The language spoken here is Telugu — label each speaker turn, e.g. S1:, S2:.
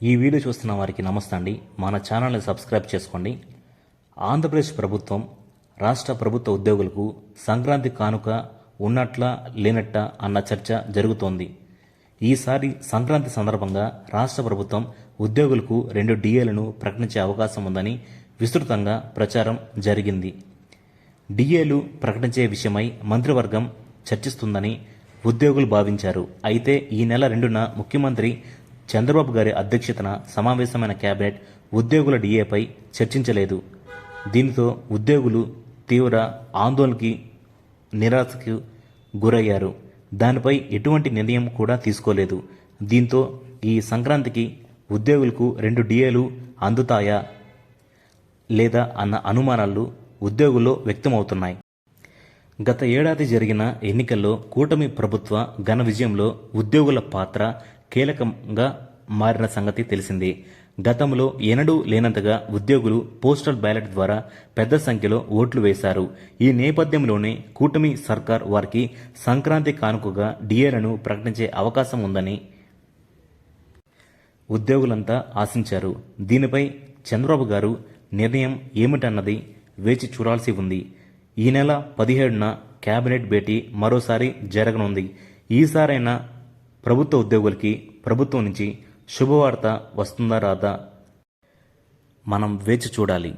S1: ఈ వీడియో చూస్తున్న వారికి నమస్తే అండి. మన ఛానల్ని సబ్స్క్రైబ్ చేసుకోండి. ఆంధ్రప్రదేశ్ ప్రభుత్వం రాష్ట్ర ప్రభుత్వ ఉద్యోగులకు సంక్రాంతి కానుక ఉన్నట్లా లేనట్ట అన్న చర్చ జరుగుతోంది. ఈసారి సంక్రాంతి సందర్భంగా రాష్ట్ర ప్రభుత్వం ఉద్యోగులకు 2 డిఏలను ప్రకటించే అవకాశం ఉందని విస్తృతంగా ప్రచారం జరిగింది. డిఏలు ప్రకటించే విషయమై మంత్రివర్గం చర్చిస్తుందని ఉద్యోగులు భావించారు. అయితే ఈ నెల 2న ముఖ్యమంత్రి చంద్రబాబు గారి అధ్యక్షతన సమావేశమైన కేబినెట్ ఉద్యోగుల డిఏపై చర్చించలేదు. దీనితో ఉద్యోగులు తీవ్ర ఆందోళనకి నిరాశకు గురయ్యారు. దానిపై ఎటువంటి నిర్ణయం కూడా తీసుకోలేదు. దీంతో ఈ సంక్రాంతికి ఉద్యోగులకు 2 డిఏలు అందుతాయా లేదా అన్న అనుమానాలు ఉద్యోగుల్లో వ్యక్తమవుతున్నాయి. గత ఏడాది జరిగిన ఎన్నికల్లో కూటమి ప్రభుత్వ ఘన విజయంలో ఉద్యోగుల పాత్ర కీలకంగా మారిన సంగతి తెలిసిందే. గతంలో ఎన్నడూ లేనంతగా ఉద్యోగులు పోస్టల్ బ్యాలెట్ ద్వారా పెద్ద సంఖ్యలో ఓట్లు వేశారు. ఈ నేపథ్యంలోనే కూటమి సర్కార్ వారికి సంక్రాంతి కానుకగా డిఏలను ప్రకటించే అవకాశం ఉందని ఉద్యోగులంతా ఆశించారు. దీనిపై చంద్రబాబు గారు నిర్ణయం ఏమిటన్నది వేచి చూడాల్సి ఉంది. ఈ నెల 17న కేబినెట్ భేటీ మరోసారి జరగనుంది. ఈసారైనా ప్రభుత్వ ఉద్యోగులకి ప్రభుత్వం నుంచి శుభవార్త వస్తుందా రాదా మనం వేచి చూడాలి.